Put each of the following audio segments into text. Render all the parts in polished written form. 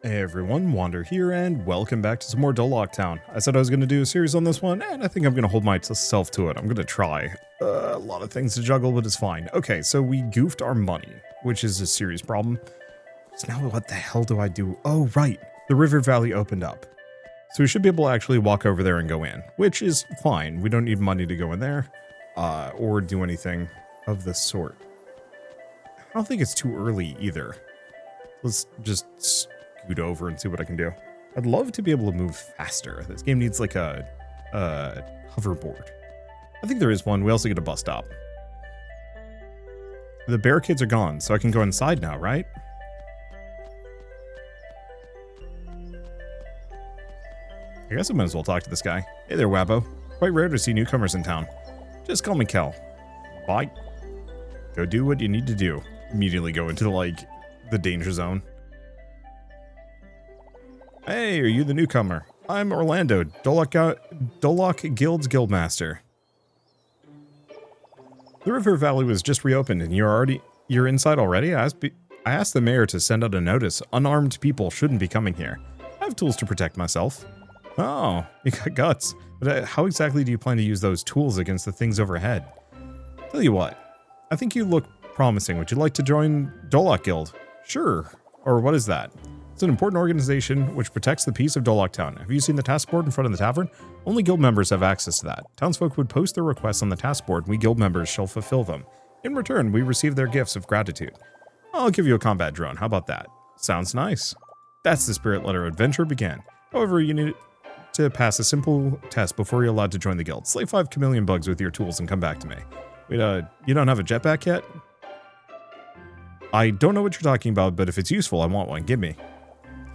Hey everyone, Wander here, and welcome back to some more Doloc Town. I said I was going to do a series on this one, and I think I'm going to hold myself to it. I'm going to try. A lot of things to juggle, but it's fine. Okay, so we goofed our money, which is a serious problem. So now what the hell do I do? Oh, right. The river valley opened up. So we should be able to actually walk over there and go in, which is fine. We don't need money to go in there, or do anything of the sort. I don't think it's too early either. Let's just scoot over and see what I can do. I'd love to be able to move faster. This game needs like a hoverboard. I think there is one. We also get a bus stop. The barricades are gone, so I can go inside now, right? I guess I might as well talk to this guy. Hey there, Wabbo. Quite rare to see newcomers in town. Just call me Kel. Bye. Go do what you need to do. Immediately go into like the danger zone. Hey, are you the newcomer? I'm Orlando, Doloc Guild's guildmaster. The river valley was just reopened and you're inside already? I asked the mayor to send out a notice. Unarmed people shouldn't be coming here. I have tools to protect myself. Oh, you got guts. But how exactly do you plan to use those tools against the things overhead? Tell you what, I think you look promising. Would you like to join Doloc Guild? Sure. Or what is that? It's an important organization which protects the peace of Doloc Town. Have you seen the task board in front of the tavern? Only guild members have access to that. Townsfolk would post their requests on the task board and we guild members shall fulfill them. In return, we receive their gifts of gratitude. I'll give you a combat drone. How about that? Sounds nice. That's the spirit letter adventure began. However, you need to pass a simple test before you're allowed to join the guild. Slay 5 chameleon bugs with your tools and come back to me. Wait, you don't have a jetpack yet? I don't know what you're talking about, but if it's useful, I want one. Give me.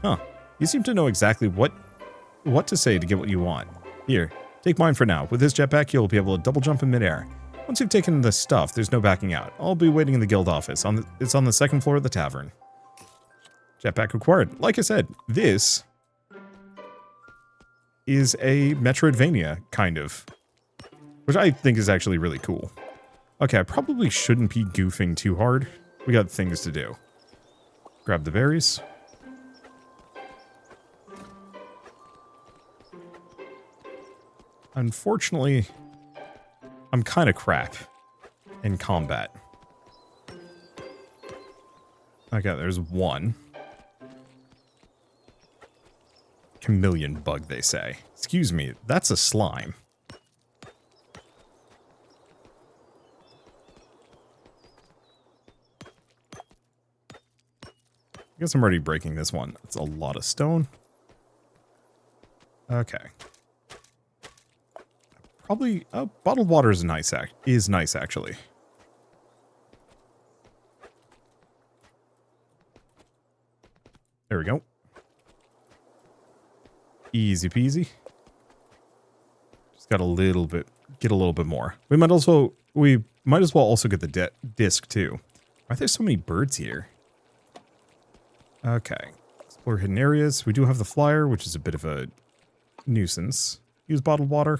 Huh. You seem to know exactly what to say to get what you want. Here, take mine for now. With this jetpack, you'll be able to double jump in midair. Once you've taken the stuff, there's no backing out. I'll be waiting in the guild office. It's on the second floor of the tavern. Jetpack required. Like I said, this is a Metroidvania, kind of. Which I think is actually really cool. Okay, I probably shouldn't be goofing too hard. We got things to do. Grab the berries. Unfortunately, I'm kind of crap in combat. Okay, there's one. Chameleon bug, they say. Excuse me, that's a slime. I guess I'm already breaking this one. It's a lot of stone. Okay. Probably, bottled water is nice, actually. There we go. Easy peasy. Just got get a little bit more. We might as well also get the disc too. Why are there so many birds here? Okay. Explore hidden areas. We do have the flyer, which is a bit of a nuisance. Use bottled water.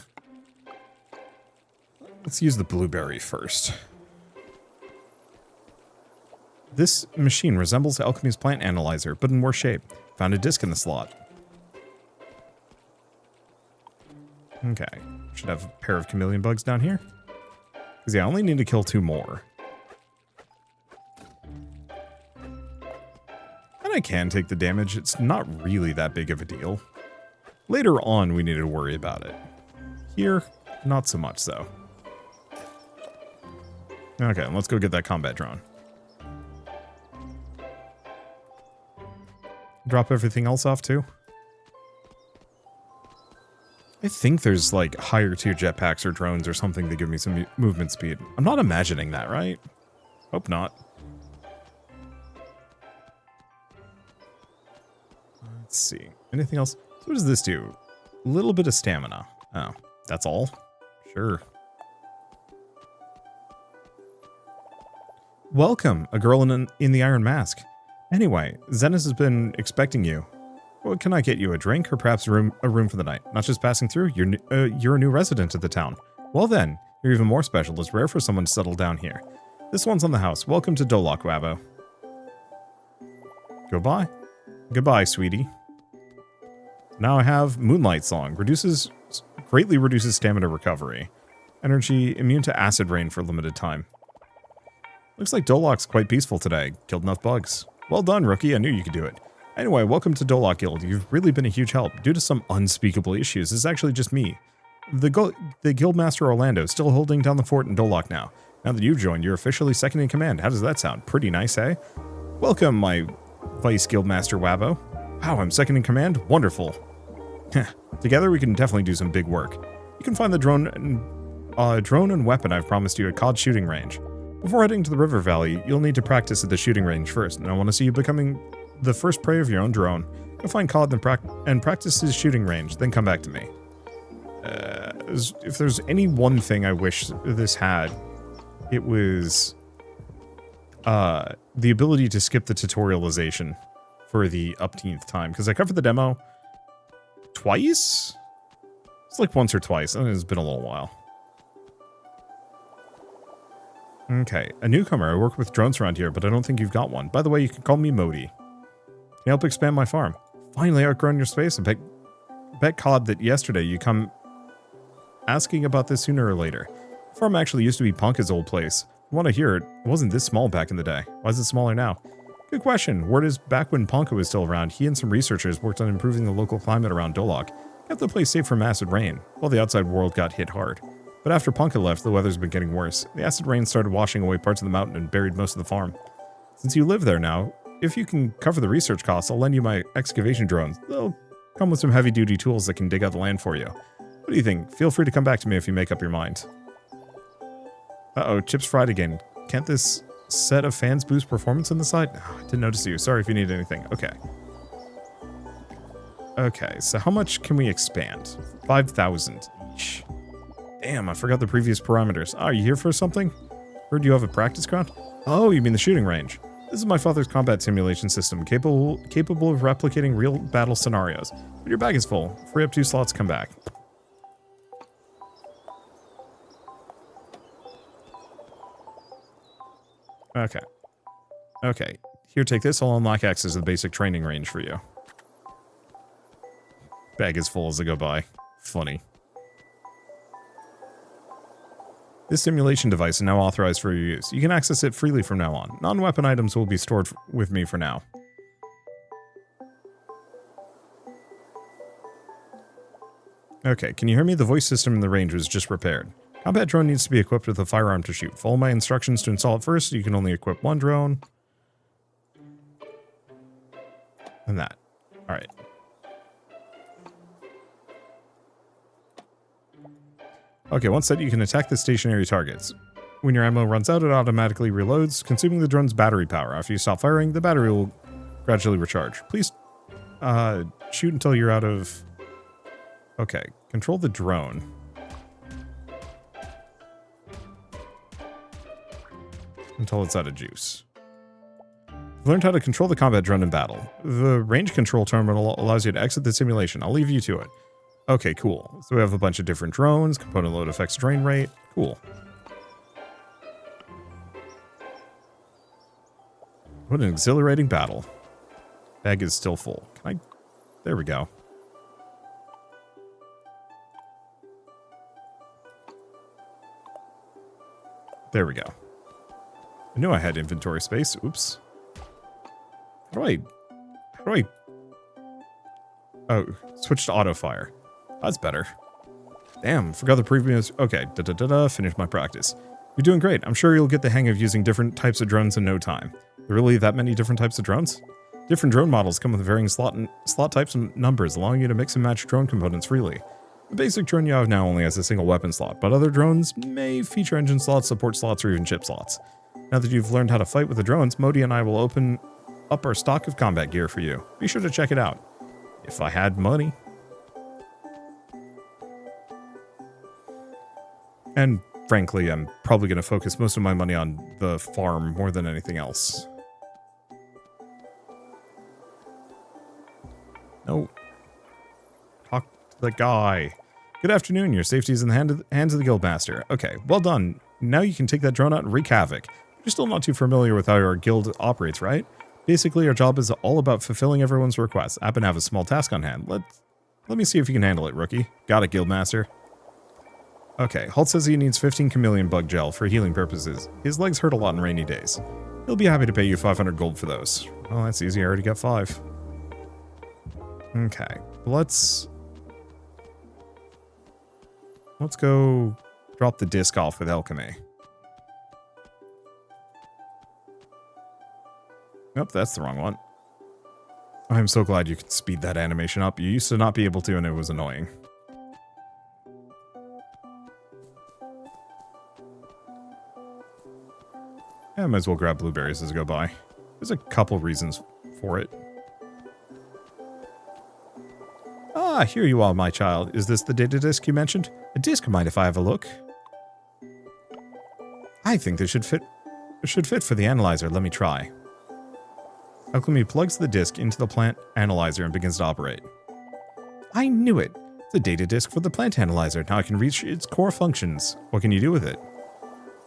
Let's use the blueberry first. This machine resembles Alchemy's plant analyzer, but in worse shape. Found a disc in the slot. Okay. Should have a pair of chameleon bugs down here. Because yeah, I only need to kill 2 more. And I can take the damage. It's not really that big of a deal. Later on, we need to worry about it. Here, not so much so. Okay, let's go get that combat drone. Drop everything else off too. I think there's like higher tier jetpacks or drones or something that give me some movement speed. I'm not imagining that, right? Hope not. Let's see. Anything else? So what does this do? A little bit of stamina. Oh, that's all? Sure. Welcome, a girl in the iron mask. Anyway, Zenas has been expecting you. What can I get you? A drink or perhaps a room for the night? Not just passing through. You're a new resident of the town. Well then, you're even more special. It's rare for someone to settle down here. This one's on the house. Welcome to Doloc, Wabbo. Goodbye. Goodbye, sweetie. Now I have Moonlight Song. Greatly reduces stamina recovery. Energy immune to acid rain for a limited time. Looks like Doloc's quite peaceful today. Killed enough bugs. Well done, rookie. I knew you could do it. Anyway, welcome to Doloc Guild. You've really been a huge help. Due to some unspeakable issues, it's actually just me. The Guildmaster Orlando is still holding down the fort in Doloc now. Now that you've joined, you're officially second in command. How does that sound? Pretty nice, eh? Welcome, my Vice Guildmaster Wabo. Wow, I'm second in command? Wonderful. Together we can definitely do some big work. You can find the drone and weapon I've promised you at COD's shooting range. Before heading to the river valley, you'll need to practice at the shooting range first, and I want to see you becoming the first prey of your own drone. Go find COD and practice his shooting range, then come back to me. If there's any one thing I wish this had, it was the ability to skip the tutorialization for the upteenth time, because I covered the demo twice? It's like once or twice. I think it's been a little while. Okay, a newcomer. I work with drones around here, but I don't think you've got one. By the way, you can call me Modi. Can you help expand my farm? Finally outgrown your space. I bet COD that yesterday you come asking about this sooner or later. The farm actually used to be Ponka's old place. I want to hear it. It wasn't this small back in the day. Why is it smaller now? Good question. Word is back when Ponka was still around, he and some researchers worked on improving the local climate around Doloc. Kept the place safe from acid rain, while the outside world got hit hard. But after Ponka left, the weather's been getting worse. The acid rain started washing away parts of the mountain and buried most of the farm. Since you live there now, if you can cover the research costs, I'll lend you my excavation drones. They'll come with some heavy-duty tools that can dig out the land for you. What do you think? Feel free to come back to me if you make up your mind. Uh-oh, chips fried again. Can't this set of fans boost performance on the side? Oh, I didn't notice you. Sorry if you need anything. Okay. Okay, so how much can we expand? 5,000 each. Damn, I forgot the previous parameters. Oh, are you here for something? Heard you have a practice ground? Oh, you mean the shooting range. This is my father's combat simulation system, capable of replicating real battle scenarios. But your bag is full. Free up 2 slots, come back. Okay. Okay. Here, take this. I'll unlock access to the basic training range for you. Bag is full as I go by. Funny. This simulation device is now authorized for your use. You can access it freely from now on. Non-weapon items will be stored with me for now. Okay, can you hear me? The voice system in the range was just repaired. Combat drone needs to be equipped with a firearm to shoot. Follow my instructions to install it first. You can only equip 1 drone. And that. Alright. Okay, once set, you can attack the stationary targets. When your ammo runs out, it automatically reloads, consuming the drone's battery power. After you stop firing, the battery will gradually recharge. Please shoot until you're out of... Okay, control the drone. Until it's out of juice. You've learned how to control the combat drone in battle. The range control terminal allows you to exit the simulation. I'll leave you to it. Okay, cool. So we have a bunch of different drones. Component load affects drain rate. Cool. What an exhilarating battle. Bag is still full. Can I... There we go. There we go. I knew I had inventory space. Oops. How do I... Oh, switch to auto fire. That's better. Damn, forgot the previous... Okay, finish my practice. You're doing great. I'm sure you'll get the hang of using different types of drones in no time. There really that many different types of drones? Different drone models come with varying slot types and numbers, allowing you to mix and match drone components freely. The basic drone you have now only has a single weapon slot, but other drones may feature engine slots, support slots, or even chip slots. Now that you've learned how to fight with the drones, Modi and I will open up our stock of combat gear for you. Be sure to check it out. If I had money. And frankly, I'm probably going to focus most of my money on the farm more than anything else. No. Talk to the guy. Good afternoon. Your safety is in the hands of the Guildmaster. Okay, well done. Now you can take that drone out and wreak havoc. You're still not too familiar with how our guild operates, right? Basically, our job is all about fulfilling everyone's requests. I happen to have a small task on hand. Let me see if you can handle it, rookie. Got it, Guildmaster. Okay, Holt says he needs 15 chameleon bug gel for healing purposes. His legs hurt a lot on rainy days. He'll be happy to pay you 500 gold for those. Well, that's easy. I already got 5. Okay, let's go drop the disc off with alchemy. Nope, that's the wrong one. I'm so glad you could speed that animation up. You used to not be able to, and it was annoying. I might as well grab blueberries as I go by. There's a couple reasons for it. Ah, here you are, my child. Is this the data disk you mentioned? A disk, mind if I have a look? I think this should fit for the analyzer. Let me try. Alchemy plugs the disk into the plant analyzer and begins to operate. I knew it! It's a data disk for the plant analyzer. Now I can reach its core functions. What can you do with it?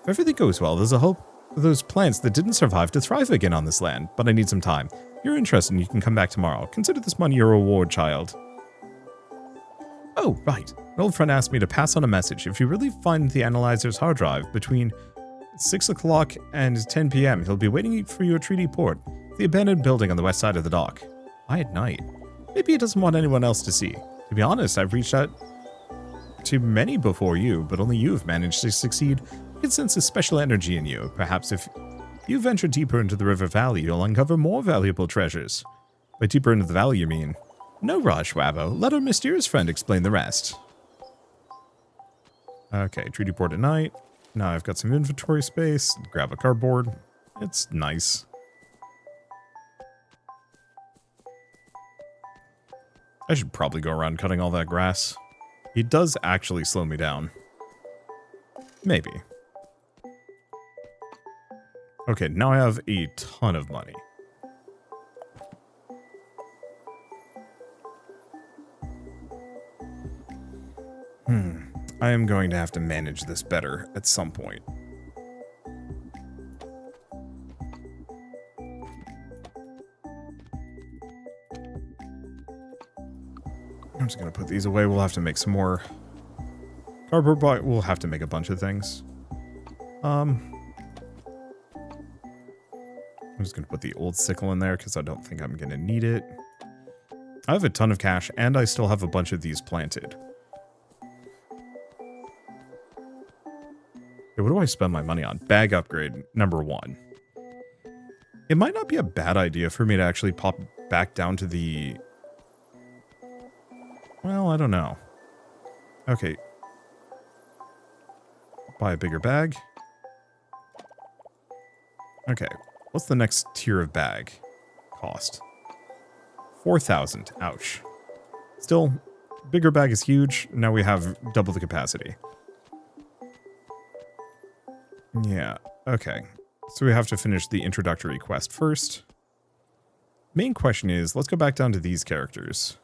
If everything goes well, there's a hope for those plants that didn't survive to thrive again on this land, but I need some time. If you're interested, you can come back tomorrow. Consider this money your reward, child. Oh, right. An old friend asked me to pass on a message. If you really find the analyzer's hard drive between 6 o'clock and 10 p.m., he'll be waiting for you at Treaty Port. The abandoned building on the west side of the dock. Why at night? Maybe he doesn't want anyone else to see. To be honest, I've reached out to many before you, but only you have managed to succeed. I can sense a special energy in you. Perhaps if you venture deeper into the river valley, you'll uncover more valuable treasures. By deeper into the valley, you mean? No rush, Wabbo. Let our mysterious friend explain the rest. Okay, Treaty Port at night. Now I've got some inventory space. Grab a cardboard. It's nice. I should probably go around cutting all that grass. It does actually slow me down. Maybe. Okay, now I have a ton of money. I am going to have to manage this better at some point. I'm just going to put these away. We'll have to make some more cardboard, but we'll have to make a bunch of things. I'm just going to put the old sickle in there because I don't think I'm going to need it. I have a ton of cash, and I still have a bunch of these planted. Okay, what do I spend my money on? Bag upgrade, number 1. It might not be a bad idea for me to actually pop back down to the... Well, I don't know. Okay. Buy a bigger bag. Okay. What's the next tier of bag cost? 4,000. Ouch. Still, bigger bag is huge. Now we have double the capacity. Yeah. Okay. So we have to finish the introductory quest first. Main question is, let's go back down to these characters.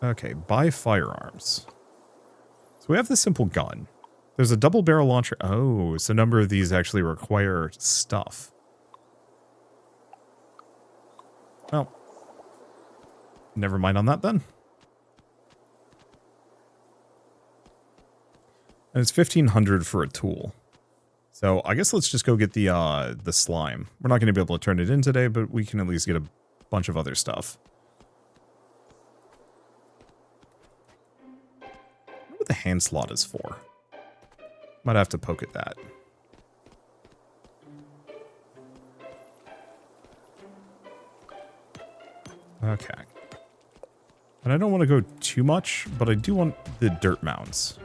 Okay, buy firearms. So we have the simple gun. There's a double barrel launcher. Oh, so a number of these actually require stuff. Well, never mind on that then. And it's 1,500 for a tool. So I guess let's just go get the slime. We're not going to be able to turn it in today, but we can at least get a bunch of other stuff. What the hand slot is for. Might have to poke at that. Okay. And I don't want to go too much, but I do want the dirt mounds.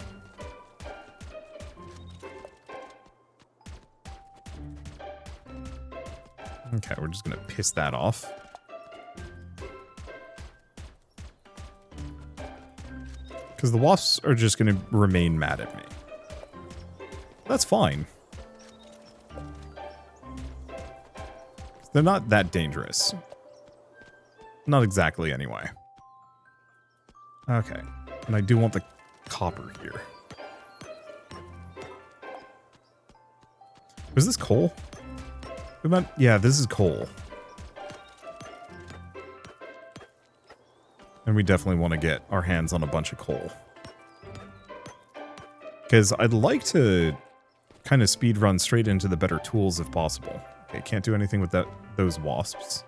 Okay, we're just going to piss that off. Because the wasps are just going to remain mad at me. That's fine. They're not that dangerous. Not exactly, anyway. Okay. And I do want the copper here. Was this coal? Yeah, this is coal. And we definitely want to get our hands on a bunch of coal. Because I'd like to kind of speed run straight into the better tools if possible. Okay, can't do anything with those wasps.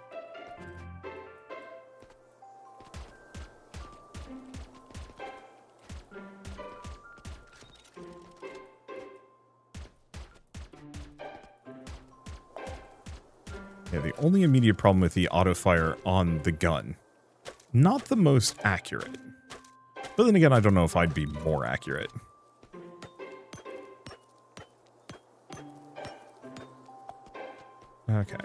Yeah, the only immediate problem with the auto fire on the gun. Not the most accurate. But then again, I don't know if I'd be more accurate. Okay.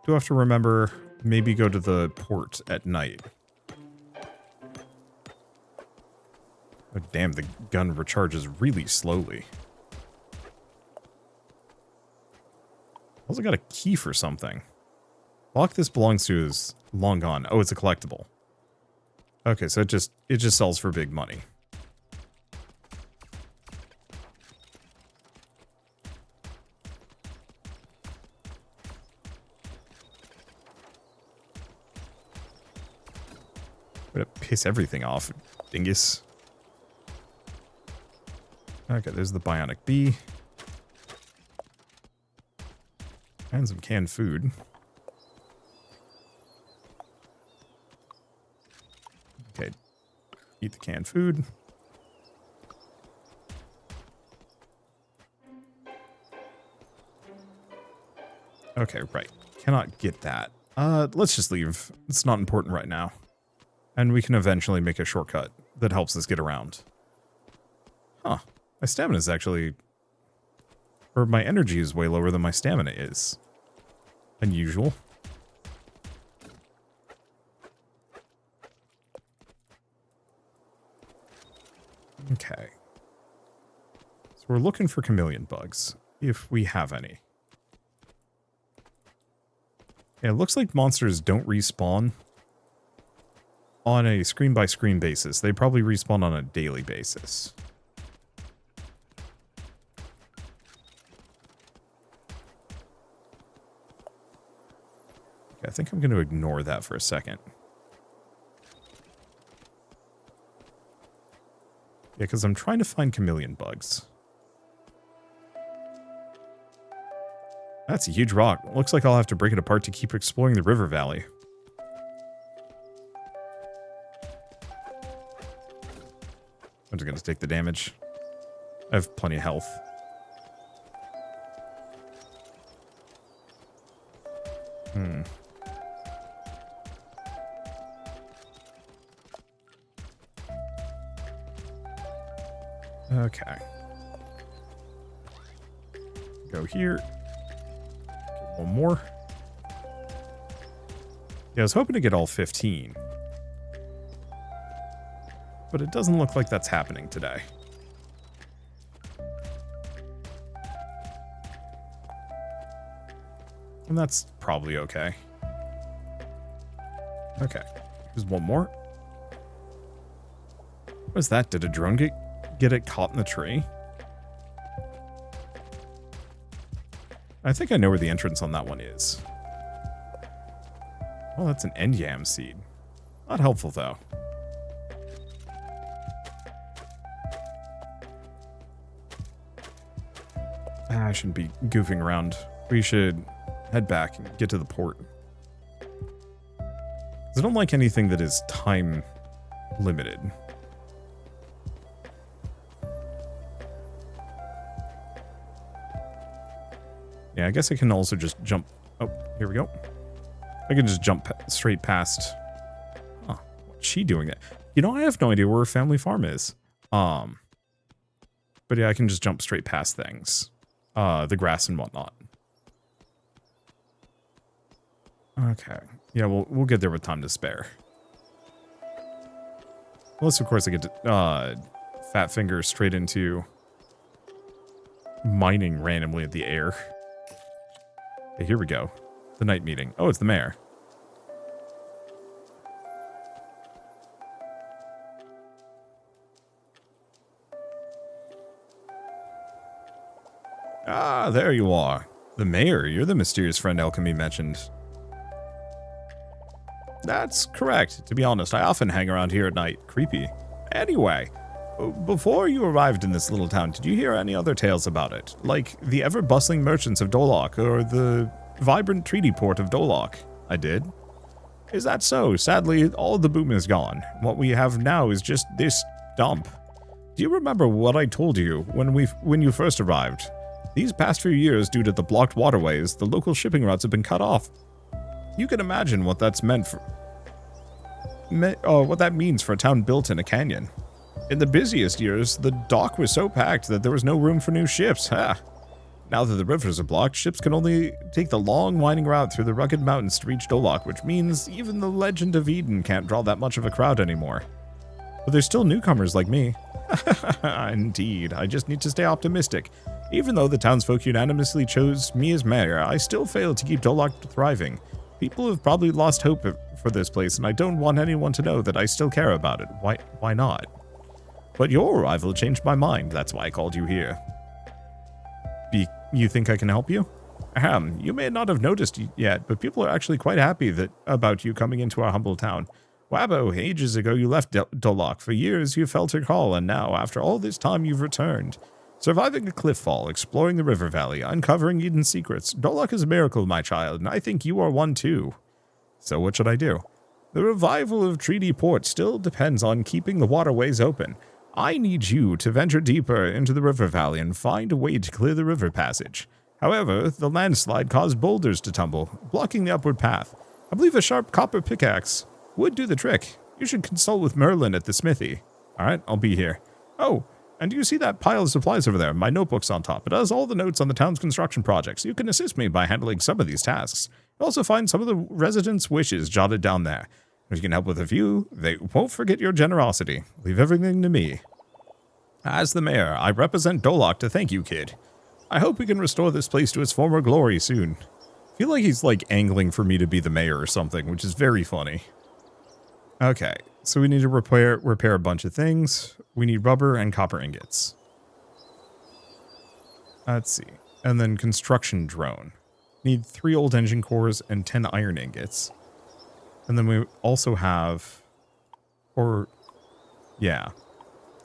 Do have to remember, maybe go to the port at night. Oh, damn, the gun recharges really slowly. Also got a key for something. Lock this belongs to is long gone. Oh, it's a collectible. Okay, so it just sells for big money. Would piss everything off, dingus. Okay, there's the bionic bee. And some canned food. Okay, eat the canned food. Okay, right. Cannot get that. Let's just leave. It's not important right now. And we can eventually make a shortcut that helps us get around. Huh. My stamina is actually... Or my energy is way lower than my stamina is. Unusual. Okay. So we're looking for chameleon bugs, if we have any. Yeah, it looks like monsters don't respawn on a screen-by-screen basis. They probably respawn on a daily basis. Okay, I think I'm going to ignore that for a second. Yeah, because I'm trying to find chameleon bugs. That's a huge rock. Looks like I'll have to break it apart to keep exploring the river valley. I'm just going to take the damage. I have plenty of health. Okay. Go here. Get one more. Yeah, I was hoping to get all 15. But it doesn't look like that's happening today. And that's probably okay. Okay. Here's one more. What is that? Did a drone get it caught in the tree? I think I know where the entrance on that one is. Oh, that's an end yam seed. Not helpful, though. I shouldn't be goofing around. We should head back and get to the port. I don't like anything that is time limited. Yeah, I guess I can also just jump. Oh, here we go. I can just jump straight past. Huh, what's she doing that? You know, I have no idea where her family farm is. But yeah, I can just jump straight past things. The grass and whatnot. Okay. Yeah, we'll get there with time to spare. Unless, of course, I get to fat finger straight into mining randomly at the air. Okay, here we go. The night meeting. Oh, it's the mayor. Ah, there you are. The mayor? You're the mysterious friend Alchemy mentioned. That's correct. To be honest, I often hang around here at night. Creepy. Anyway, before you arrived in this little town, did you hear any other tales about it? Like the ever-bustling merchants of Doloc, or the vibrant treaty port of Doloc? I did. Is that so? Sadly, all the boom is gone. What we have now is just this dump. Do you remember what I told you when you first arrived? These past few years, due to the blocked waterways, the local shipping routes have been cut off. You can imagine what that's meant for... what that means for a town built in a canyon. In the busiest years, the dock was so packed that there was no room for new ships. Ha! Now that the rivers are blocked, ships can only take the long, winding route through the rugged mountains to reach Doloc, which means even the Legend of Eden can't draw that much of a crowd anymore. But there's still newcomers like me. Indeed, I just need to stay optimistic. Even though the townsfolk unanimously chose me as mayor, I still fail to keep Doloc thriving. People have probably lost hope for this place, and I don't want anyone to know that I still care about it. Why not? But your arrival changed my mind. That's why I called you here. You think I can help you? Ahem, you may not have noticed yet, but people are actually quite happy about you coming into our humble town. Wabbo, ages ago you left Doloc. For years you felt her call, and now, after all this time, you've returned. Surviving a cliff fall, exploring the river valley, uncovering Eden's secrets. Doloc is a miracle, my child, and I think you are one too. So what should I do? The revival of Treaty Port still depends on keeping the waterways open. I need you to venture deeper into the river valley and find a way to clear the river passage. However, the landslide caused boulders to tumble, blocking the upward path. I believe a sharp copper pickaxe would do the trick. You should consult with Merlin at the smithy. Alright, I'll be here. Oh, and do you see that pile of supplies over there? My notebook's on top. It has all the notes on the town's construction projects. You can assist me by handling some of these tasks. You'll also find some of the residents' wishes jotted down there. If you can help with a few, they won't forget your generosity. Leave everything to me. As the mayor, I represent Doloc to thank you, kid. I hope we can restore this place to its former glory soon. I feel like he's like angling for me to be the mayor or something, which is very funny. Okay, so we need to repair a bunch of things. We need rubber and copper ingots. Let's see. And then construction drone. Need 3 old engine cores and 10 iron ingots. And then we also have, yeah.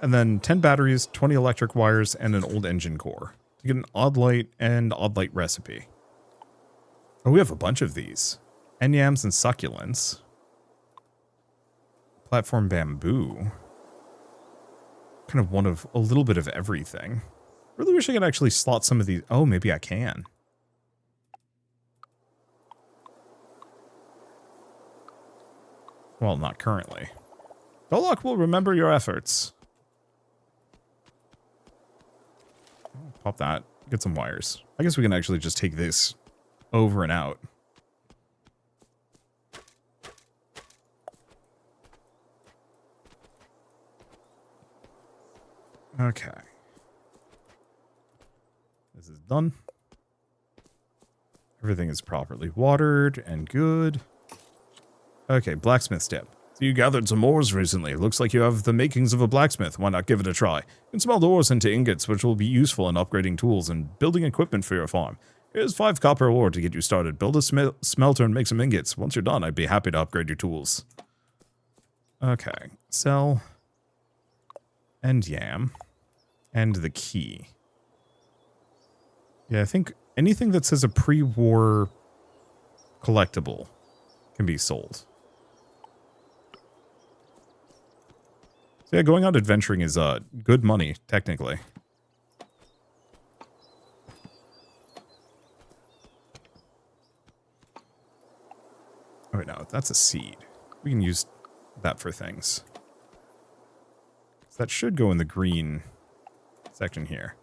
And then 10 batteries, 20 electric wires, and an old engine core. To get an odd light and odd light recipe. Oh, we have a bunch of these. Enyams and succulents. Platform bamboo. Kind of one of a little bit of everything. Really wish I could actually slot some of these. Oh, maybe I can. Well, not currently. Doloc will remember your efforts. Pop that. Get some wires. I guess we can actually just take this over and out. Okay. This is done. Everything is properly watered and good. Okay, blacksmith step. So you gathered some ores recently. Looks like you have the makings of a blacksmith. Why not give it a try? You can smelt the ores into ingots, which will be useful in upgrading tools and building equipment for your farm. Here's 5 copper ore to get you started. Build a smelter and make some ingots. Once you're done, I'd be happy to upgrade your tools. Okay, sell. And yam. And the key. Yeah, I think anything that says a pre-war collectible can be sold. So yeah, going out adventuring is good money, technically. Oh wait, no, that's a seed. We can use that for things. So that should go in the green section here.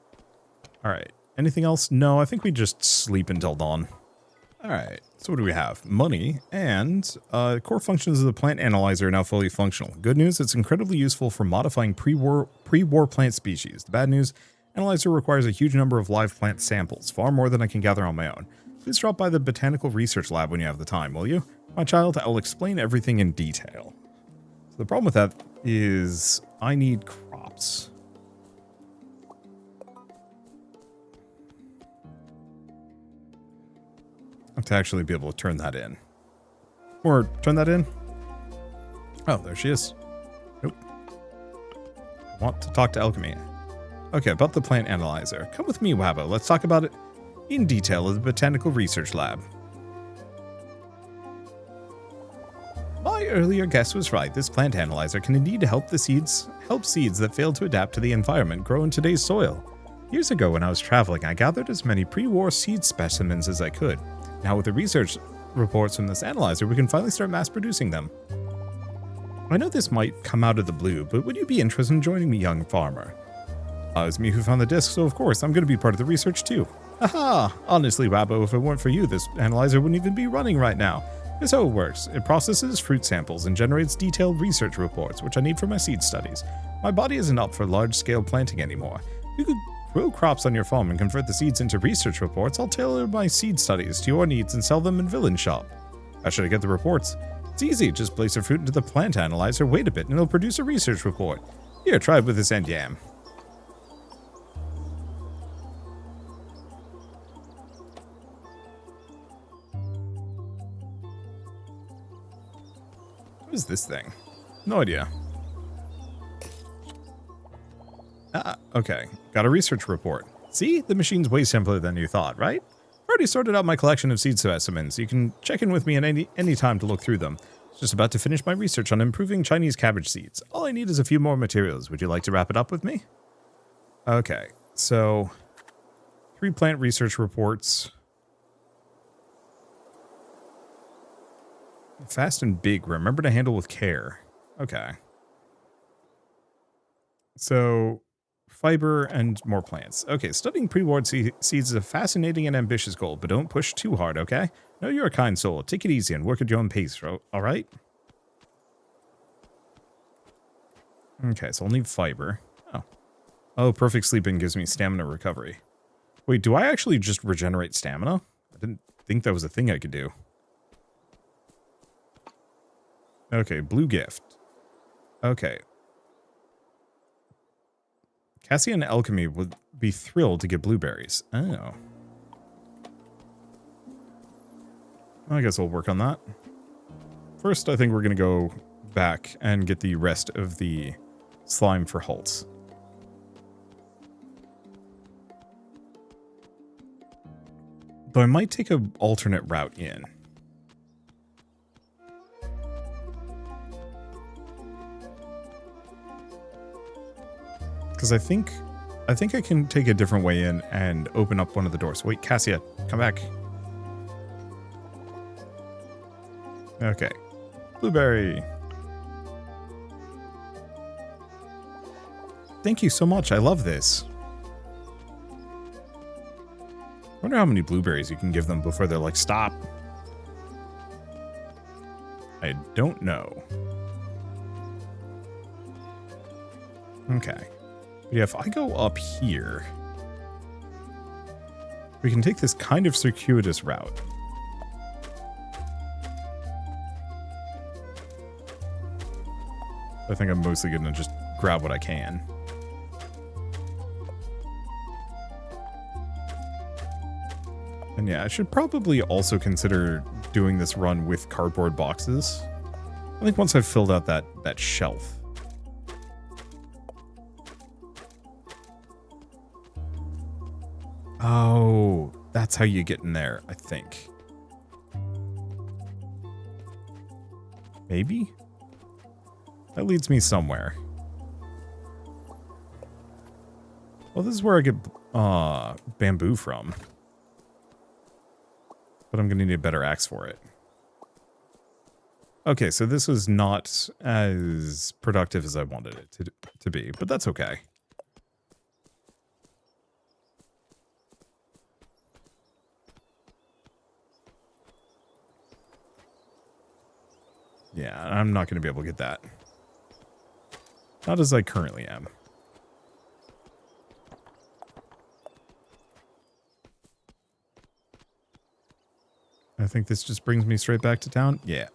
Alright, anything else? No, I think we just sleep until dawn. Alright, so what do we have? Money, and core functions of the plant analyzer are now fully functional. Good news, it's incredibly useful for modifying pre-war plant species. The bad news, analyzer requires a huge number of live plant samples, far more than I can gather on my own. Please drop by the Botanical Research Lab when you have the time, will you? My child, I'll explain everything in detail. So the problem with that is I need crops. have to actually be able to turn that in. Or turn that in? Oh, there she is. Nope. I want to talk to Alchemy. Okay, about the plant analyzer. Come with me, Wabo. Let's talk about it in detail at the Botanical Research Lab. My earlier guess was right. This plant analyzer can indeed help seeds that fail to adapt to the environment grow in today's soil. Years ago when I was traveling, I gathered as many pre-war seed specimens as I could. Now with the research reports from this analyzer, we can finally start mass producing them. I know this might come out of the blue, but would you be interested in joining me, young farmer? It was me who found the disc, so of course I'm going to be part of the research too. Aha! Honestly, Wabo, if it weren't for you, this analyzer wouldn't even be running right now. Here's how it works. It processes fruit samples and generates detailed research reports, which I need for my seed studies. My body isn't up for large-scale planting anymore. You could grow crops on your farm and convert the seeds into research reports. I'll tailor my seed studies to your needs and sell them in Villain Shop. How should I get the reports? It's easy. Just place a fruit into the plant analyzer, wait a bit, and it'll produce a research report. Here, try it with this end yam. What is this thing? No idea. Okay. Got a research report. See? The machine's way simpler than you thought, right? I've already sorted out my collection of seed specimens. You can check in with me at any time to look through them. Just about to finish my research on improving Chinese cabbage seeds. All I need is a few more materials. Would you like to wrap it up with me? Okay. So, 3 plant research reports. Fast and big. Remember to handle with care. Okay. So, fiber and more plants. Okay, studying pre-war seeds is a fascinating and ambitious goal, but don't push too hard, okay? No, you're a kind soul. Take it easy and work at your own pace, alright? Okay, so I'll need fiber. Oh, perfect sleeping gives me stamina recovery. Wait, do I actually just regenerate stamina? I didn't think that was a thing I could do. Okay, blue gift. Okay. Cassie and Alchemy would be thrilled to get blueberries. Oh. I guess I'll work on that. First, I think we're going to go back and get the rest of the slime for Haltz. Though I might take an alternate route in. Because I think I can take a different way in and open up one of the doors. Wait, Cassia, come back. Okay. Blueberry. Thank you so much. I love this. I wonder how many blueberries you can give them before they're like, stop. I don't know. Okay. Yeah, if I go up here, we can take this kind of circuitous route. I think I'm mostly going to just grab what I can. And yeah, I should probably also consider doing this run with cardboard boxes. I think once I've filled out that shelf. Oh, that's how you get in there, I think. Maybe? That leads me somewhere. Well, this is where I get bamboo from. But I'm going to need a better axe for it. Okay, so this was not as productive as I wanted it to be, but that's okay. Yeah, I'm not going to be able to get that. Not as I currently am. I think this just brings me straight back to town. Yeah.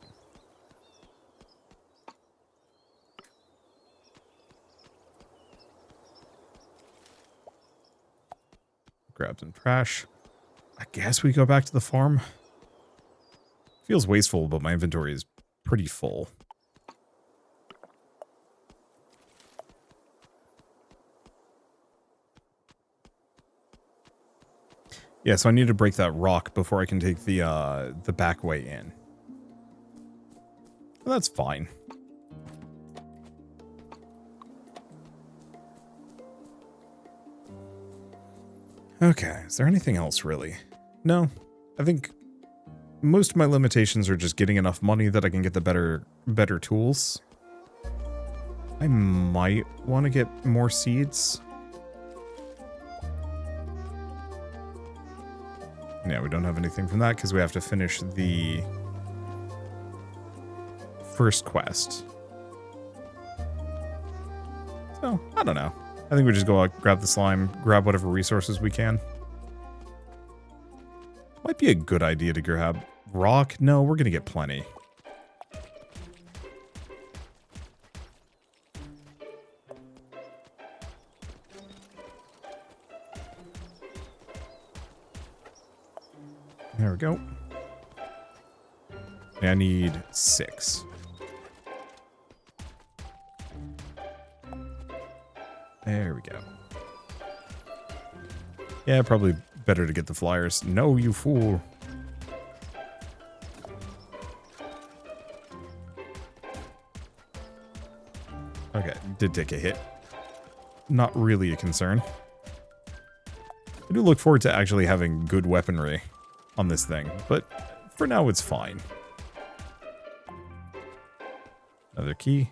Grab some trash. I guess we go back to the farm. Feels wasteful, but my inventory is pretty full. Yeah, so I need to break that rock before I can take the back way in. Well, that's fine. Okay, is there anything else really? No, I think most of my limitations are just getting enough money that I can get the better tools. I might want to get more seeds. Yeah, we don't have anything from that because we have to finish the first quest. So, I don't know. I think we just go out, grab the slime, grab whatever resources we can. Might be a good idea to grab rock. No, we're going to get plenty. There we go. I need 6. There we go. Yeah, probably better to get the flyers. No, you fool. Okay, did take a hit. Not really a concern. I do look forward to actually having good weaponry on this thing, but for now it's fine. Another key.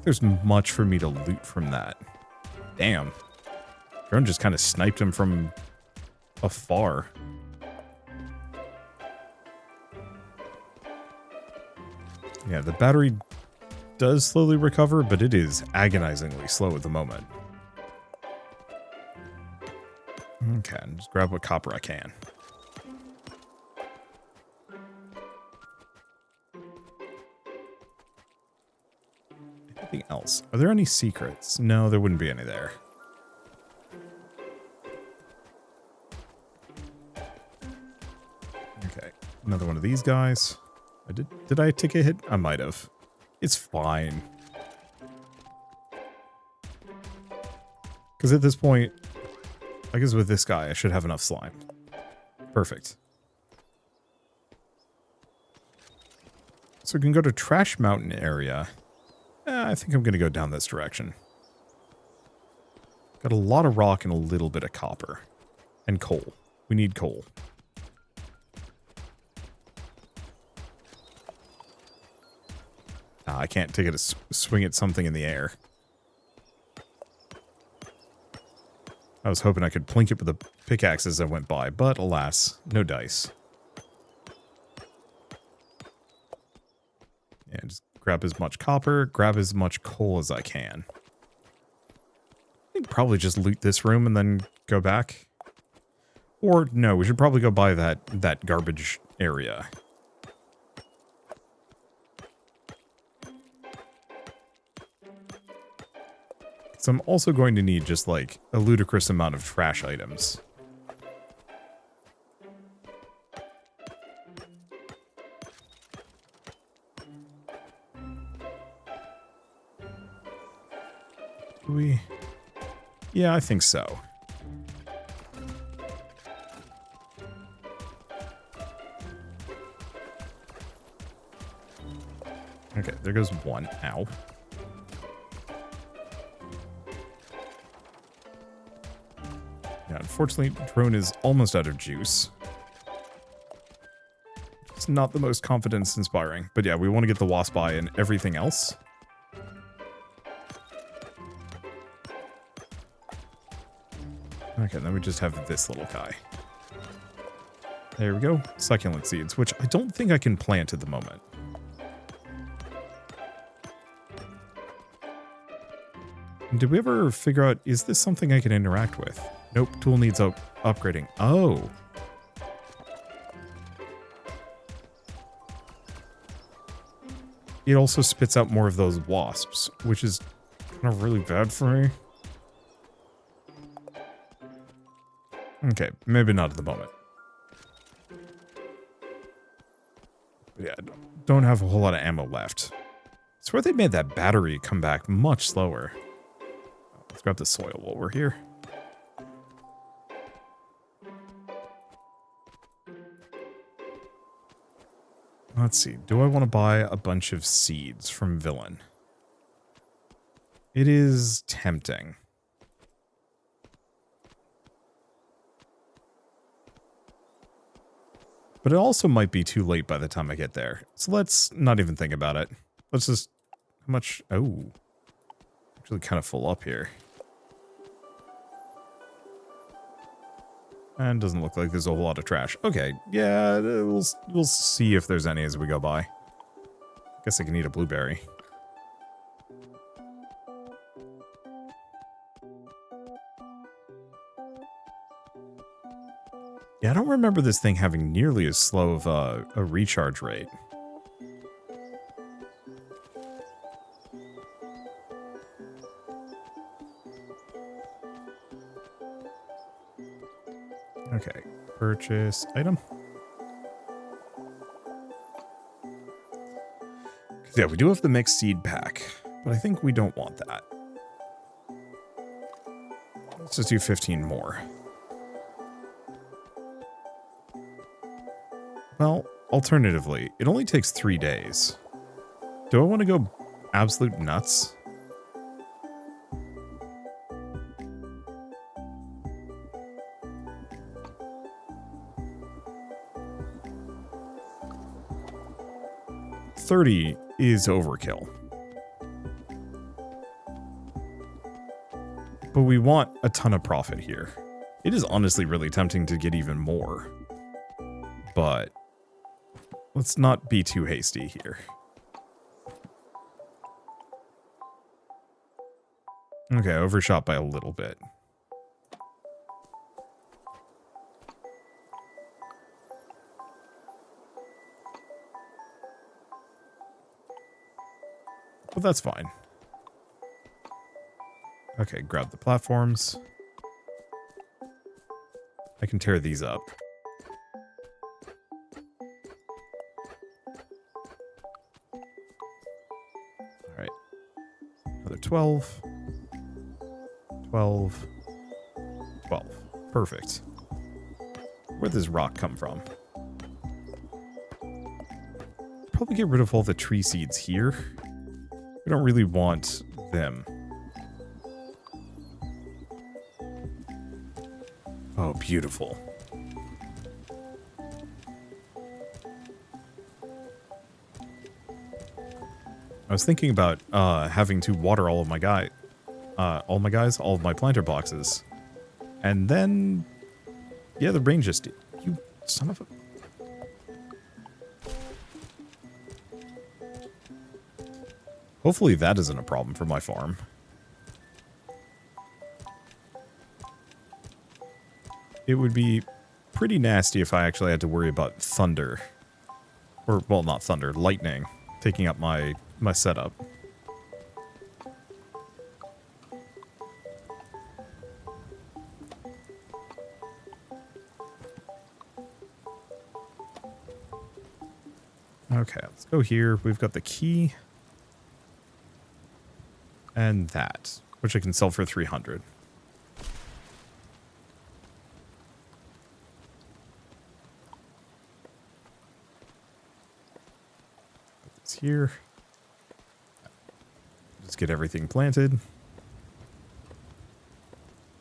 There's much for me to loot from that. Damn. Drone just kind of sniped him from afar. Yeah, the battery does slowly recover, but it is agonizingly slow at the moment. Okay, just grab what copper I can. Anything else? Are there any secrets? No, there wouldn't be any there. Okay, another one of these guys. Did I take a hit? I might have. It's fine. Because at this point, I guess with this guy, I should have enough slime. Perfect. So we can go to Trash Mountain area. I think I'm going to go down this direction. Got a lot of rock and a little bit of copper. And coal. We need coal. I can't take it a swing at something in the air. I was hoping I could plink it with a pickaxe as I went by, but alas, no dice. Yeah, just grab as much copper, grab as much coal as I can. I think probably just loot this room and then go back. Or no, we should probably go by that garbage area. So I'm also going to need just like a ludicrous amount of trash items. Yeah, I think so. Okay, there goes one. Ow. Yeah, unfortunately, drone is almost out of juice. It's not the most confidence-inspiring. But yeah, we want to get the wasp eye and everything else. Okay, then we just have this little guy. There we go. Succulent seeds, which I don't think I can plant at the moment. Did we ever figure out, is this something I can interact with? Nope, tool needs upgrading. Oh. It also spits out more of those wasps, which is kind of really bad for me. Okay, maybe not at the moment. Yeah, don't have a whole lot of ammo left. I swear they made that battery come back much slower. Let's grab the soil while we're here. Let's see. Do I want to buy a bunch of seeds from Villain? It is tempting. But it also might be too late by the time I get there. So let's not even think about it. Let's just... How much... Oh. Actually kind of full up here. And doesn't look like there's a whole lot of trash. Okay, yeah, we'll see if there's any as we go by. Guess I can eat a blueberry. Yeah, I don't remember this thing having nearly as slow of a recharge rate. Okay, purchase item. Yeah, we do have the mixed seed pack, but I think we don't want that. Let's just do 15 more. Well, alternatively, it only takes 3 days. Do I want to go absolute nuts? $30 is overkill. But we want a ton of profit here. It is honestly really tempting to get even more. But let's not be too hasty here. Okay, overshot by a little bit. But that's fine. Okay, grab the platforms. I can tear these up. Alright. Another 12. 12. 12. Perfect. Where'd this rock come from? Probably get rid of all the tree seeds here. We don't really want them. Oh, beautiful. I was thinking about having to water all of my all of my planter boxes. And then, yeah, the rain just... You son of a... Hopefully that isn't a problem for my farm. It would be pretty nasty if I actually had to worry about thunder. Or, well, not thunder, lightning taking up my setup. Okay, let's go here. We've got the key. And that, which I can sell for 300. Put this here. Just get everything planted.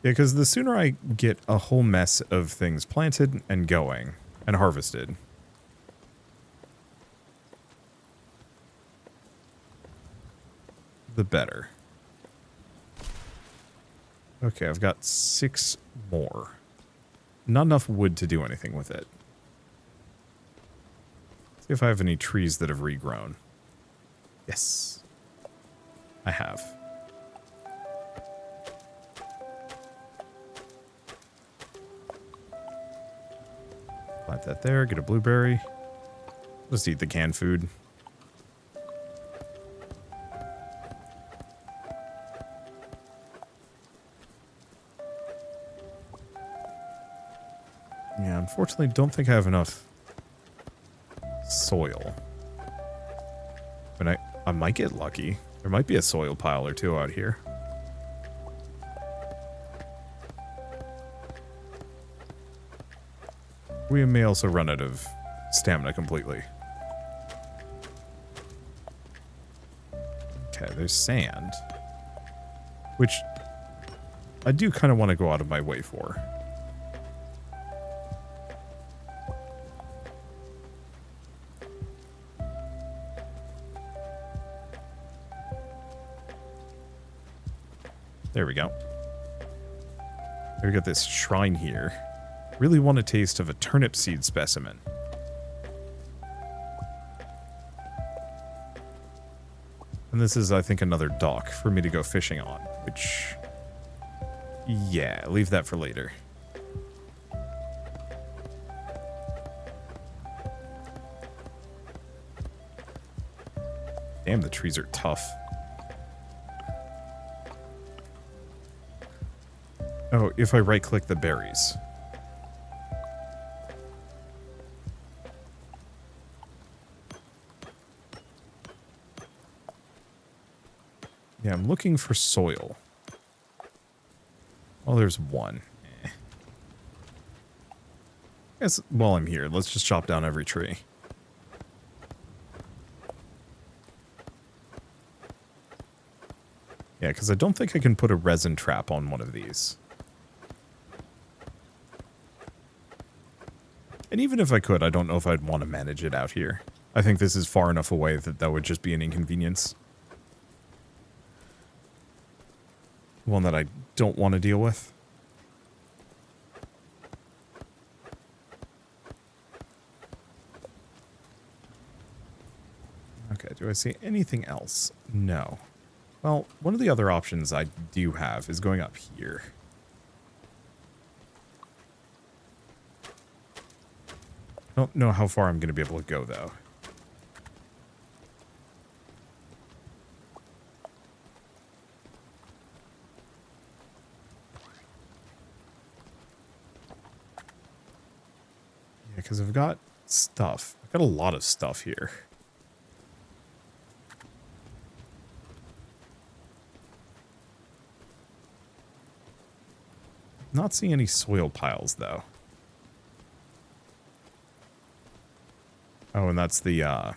Yeah, because the sooner I get a whole mess of things planted and going and harvested, the better. Okay, I've got 6 more. Not enough wood to do anything with it. See if I have any trees that have regrown. Yes. I have. Plant that there, get a blueberry. Just eat the canned food. Yeah, unfortunately, don't think I have enough soil. hoping I might get lucky. There might be a soil pile or two out here. We may also run out of stamina completely. Okay, there's sand. Which I do kind of want to go out of my way for. There we go. We got this shrine here. Really want a taste of a turnip seed specimen. And this is, I think, another dock for me to go fishing on, which... yeah, leave that for later. Damn, the trees are tough. Oh, if I right-click the berries. Yeah, I'm looking for soil. Well, there's one. I guess while I'm here, let's just chop down every tree. Yeah, because I don't think I can put a resin trap on one of these. And even if I could, I don't know if I'd want to manage it out here. I think this is far enough away that that would just be an inconvenience. One that I don't want to deal with. Okay, do I see anything else? No. Well, one of the other options I do have is going up here. I don't know how far I'm going to be able to go, though. Yeah, because I've got stuff. I've got a lot of stuff here. Not seeing any soil piles, though. Oh, and that's the, I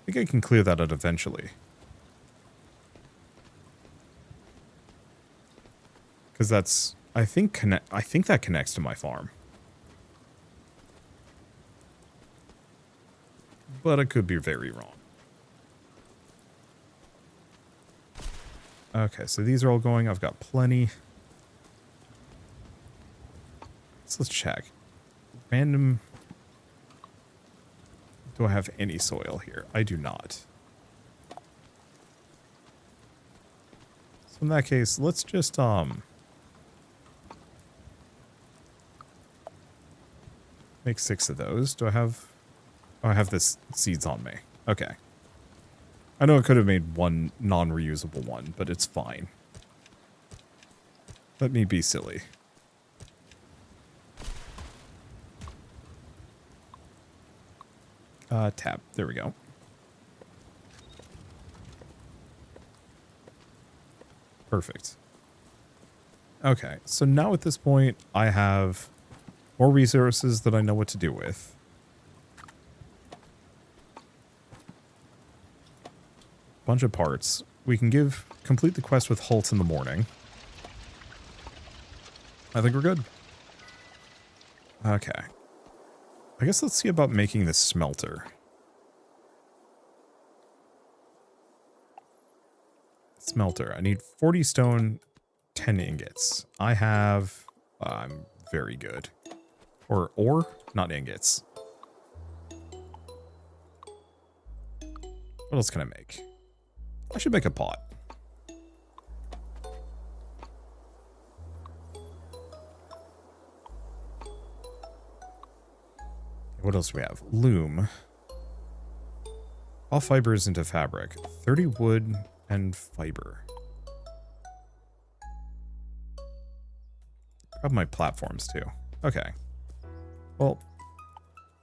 think I can clear that out eventually. Because that's, I think that connects to my farm. But I could be very wrong. Okay, so these are all going. I've got plenty. So let's check. Random... Do I have any soil here? I do not. So in that case, let's just, make 6 of those. Do I have... Oh, I have this seeds on me. Okay. I know I could have made one non-reusable one, but it's fine. Let me be silly. Tab. There we go. Perfect. Okay, so now at this point, I have more resources that I know what to do with. Bunch of parts. We can complete the quest with Halt in the morning. I think we're good. Okay. I guess let's see about making this smelter. Smelter. I need 40 stone, 10 ingots. I have... I'm very good. Or ore? Not ingots. What else can I make? I should make a pot. What else do we have? Loom. All fibers into fabric. 30 wood and fiber. Grab my platforms too. Okay. Well,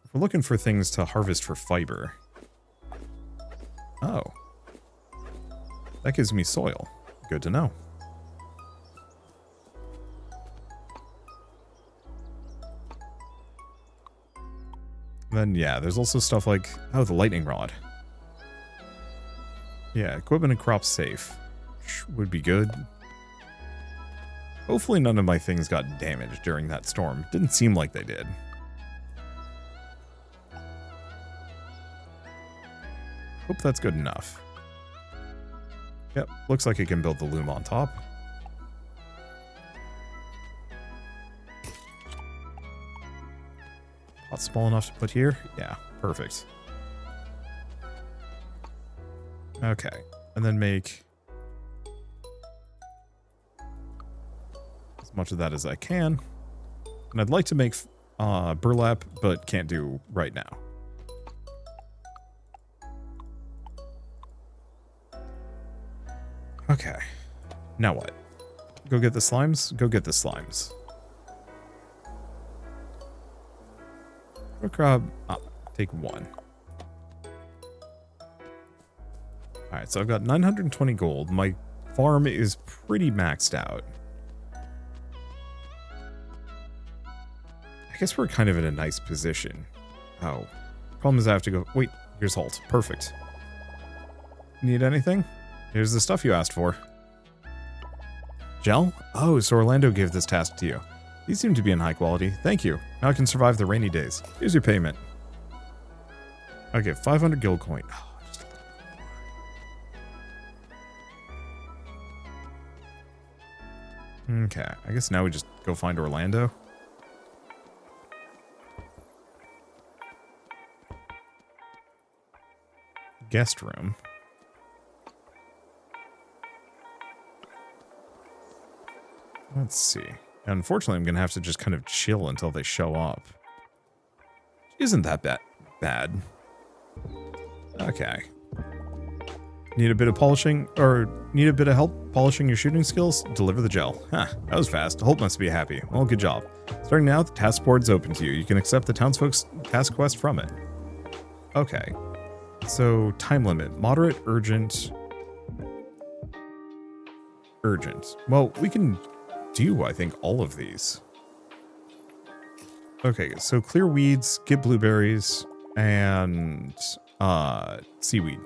if we're looking for things to harvest for fiber, Oh. That gives me soil. Good to know. Then, yeah, there's also stuff like, oh, the lightning rod. Yeah, equipment and crops safe. Would be good. Hopefully none of my things got damaged during that storm. Didn't seem like they did. Hope that's good enough. Yep, looks like it can build the loom on top. Not small enough to put here? Yeah, perfect. Okay, and then make as much of that as I can. And I'd like to make burlap, but can't do right now. Okay, now what? Go get the slimes? Go get the slimes. Crab, take one. Alright, so I've got 920 gold. My farm is pretty maxed out. I guess we're kind of in a nice position. Oh, problem is I have to go... Wait, here's halt. Perfect. Need anything? Here's the stuff you asked for. Gel? Oh, so Orlando gave this task to you. These seem to be in high quality. Thank you. Now I can survive the rainy days. Here's your payment. Okay, 500 guild coin. Oh, okay, I guess now we just go find Orlando. Guest room. Let's see. Unfortunately, I'm going to have to just kind of chill until they show up. Isn't that bad? Okay. Need a bit of polishing, or need a bit of help polishing your shooting skills? Deliver the gel. Huh, that was fast. Holt must be happy. Well, good job. Starting now, the task board's open to you. You can accept the townsfolk's task quest from it. Okay. So, time limit. Moderate, urgent. Urgent. Well, we can do, I think, all of these. Okay, so clear weeds, get blueberries, and seaweed.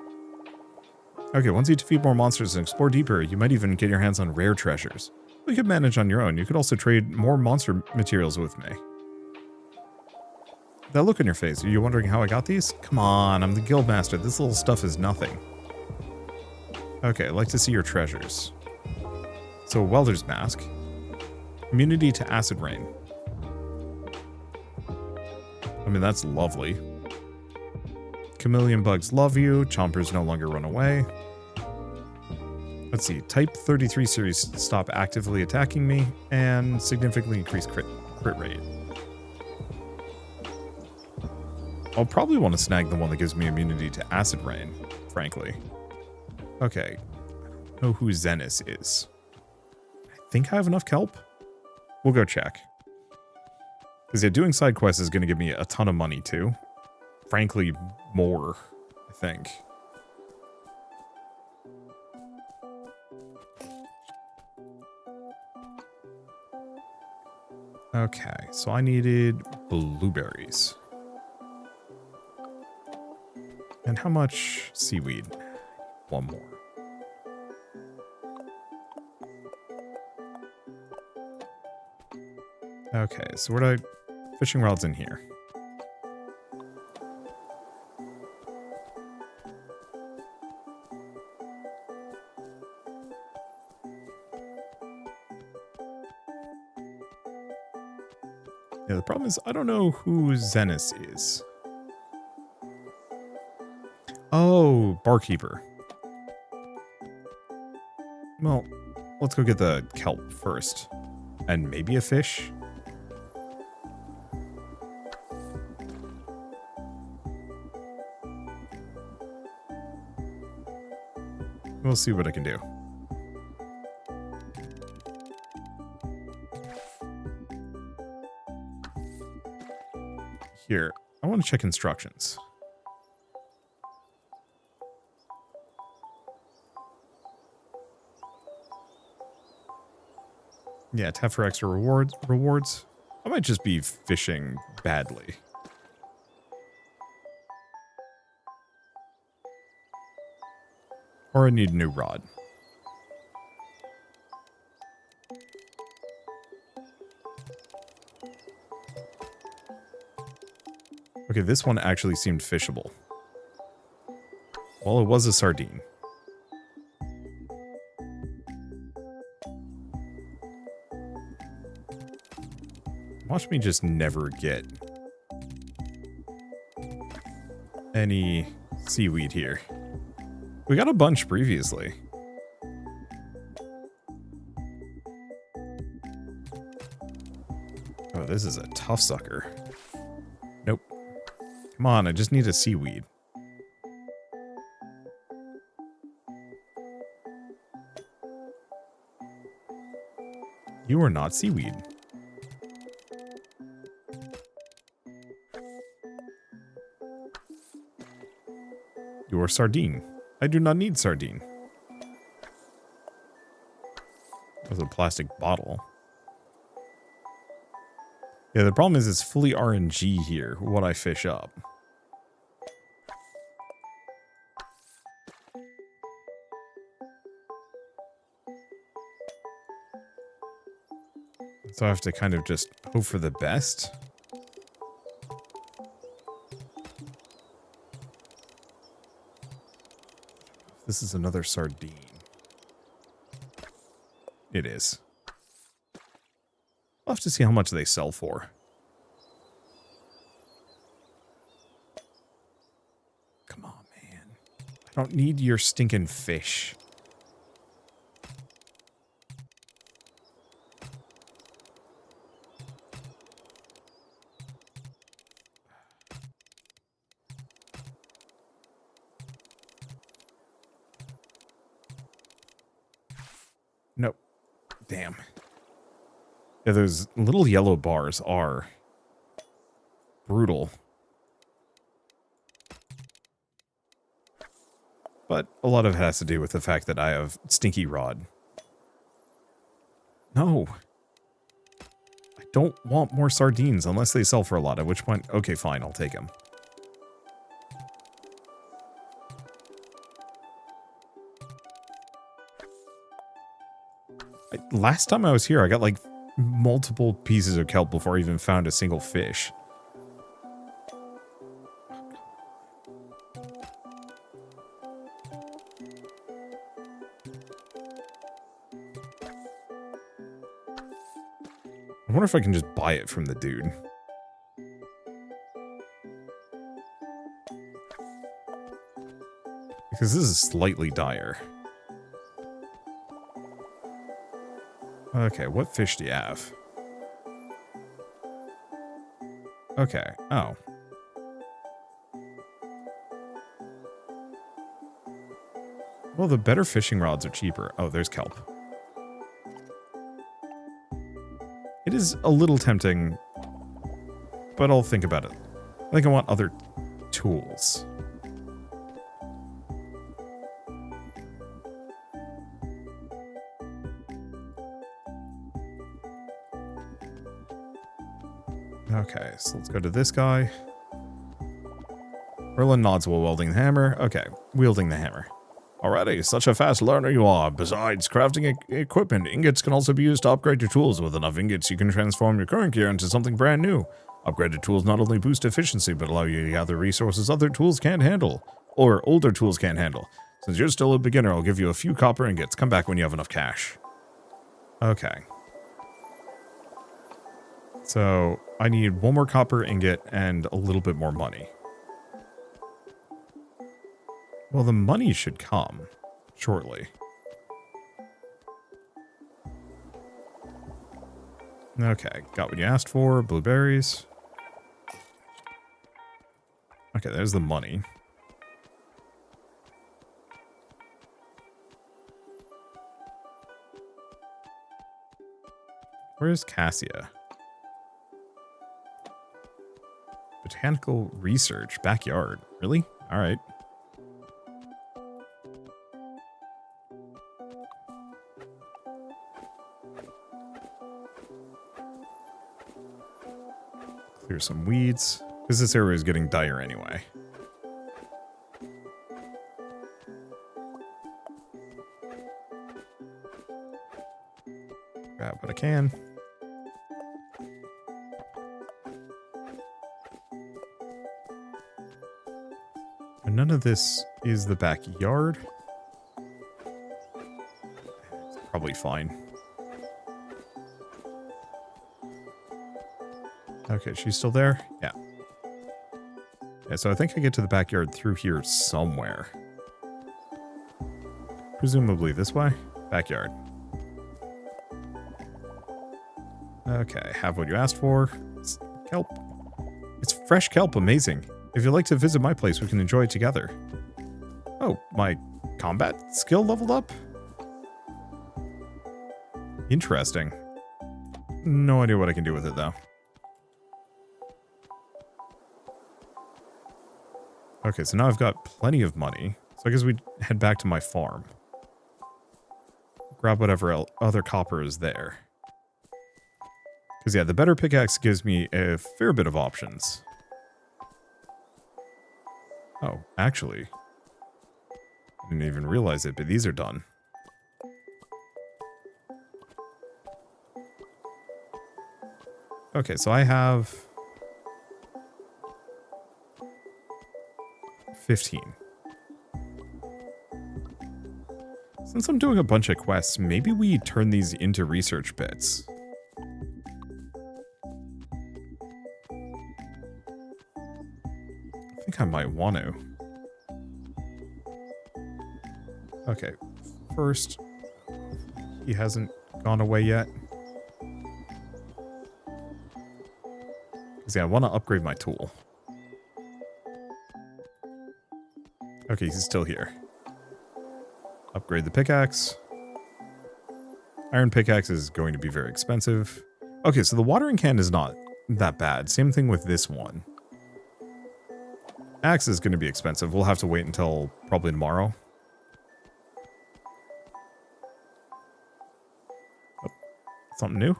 Okay, once you defeat more monsters and explore deeper, you might even get your hands on rare treasures. You could manage on your own. You could also trade more monster materials with me. That look on your face, are you wondering how I got these? Come on, I'm the guild master. This little stuff is nothing. Okay, I'd like to see your treasures. So, welder's mask. Immunity to acid rain. I mean, that's lovely. Chameleon bugs love you. Chompers no longer run away. Let's see. Type 33 series stop actively attacking me and significantly increase crit rate. I'll probably want to snag the one that gives me immunity to acid rain, frankly. Okay. I don't know who Zenis is. I think I have enough kelp. We'll go check. Because yeah, doing side quests is going to give me a ton of money too. Frankly, more, I think. Okay, so I needed blueberries. And how much seaweed? One more. Okay, so what are fishing rods in here? Yeah, the problem is I don't know who Zenis is. Oh, barkeeper. Well, let's go get the kelp first. And maybe a fish? We'll see what I can do. Here, I want to check instructions. Yeah, tap for extra rewards. I might just be fishing badly. Or I need a new rod. Okay, this one actually seemed fishable. Well, it was a sardine. Watch me just never get any seaweed here. We got a bunch previously. Oh, this is a tough sucker. Nope. Come on, I just need a seaweed. You are not seaweed. You are sardine. I do not need sardine. That was a plastic bottle. Yeah, the problem is it's fully RNG here, what I fish up. So I have to kind of just hope for the best. This is another sardine. It is. I'll have to see how much they sell for. Come on, man. I don't need your stinking fish. Nope. Damn. Yeah, those little yellow bars are brutal. But a lot of it has to do with the fact that I have stinky rod. No. I don't want more sardines unless they sell for a lot, at which point, okay, fine, I'll take them. Last time I was here, I got like multiple pieces of kelp before I even found a single fish. I wonder if I can just buy it from the dude. Because this is slightly dire. Okay, what fish do you have? Okay, oh. Well, the better fishing rods are cheaper. Oh, there's kelp. It is a little tempting, but I'll think about it. I think I want other tools. Okay, so let's go to this guy. Merlin nods while wielding the hammer. Okay, wielding the hammer. Alrighty, such a fast learner you are. Besides crafting equipment, ingots can also be used to upgrade your tools. With enough ingots, you can transform your current gear into something brand new. Upgraded tools not only boost efficiency, but allow you to gather resources other tools can't handle. Or older tools can't handle. Since you're still a beginner, I'll give you a few copper ingots. Come back when you have enough cash. Okay. So, I need one more copper ingot and a little bit more money. Well, the money should come shortly. Okay, got what you asked for. Blueberries. Okay, there's the money. Where's Cassia? Botanical research, backyard. Really? All right. Clear some weeds, because this area is getting dire anyway. Grab what I can. And none of this is the backyard. It's probably fine. Okay, she's still there? Yeah. Yeah, so I think I get to the backyard through here somewhere. Presumably this way? Backyard. Okay, have what you asked for. It's kelp. It's fresh kelp, amazing. If you'd like to visit my place, we can enjoy it together. Oh, my combat skill leveled up? Interesting. No idea what I can do with it, though. Okay, so now I've got plenty of money. So I guess we'd head back to my farm. Grab whatever other copper is there. Because, yeah, the better pickaxe gives me a fair bit of options. Oh, actually. I didn't even realize it, but these are done. Okay, so I have 15. Since I'm doing a bunch of quests, maybe we turn these into research bits. I think I might want to. Okay, first, he hasn't gone away yet. Because, yeah, I want to upgrade my tool. Okay, he's still here. Upgrade the pickaxe. Iron pickaxe is going to be very expensive. Okay, so the watering can is not that bad. Same thing with this one. Axe is going to be expensive. We'll have to wait until probably tomorrow. Oh, something new?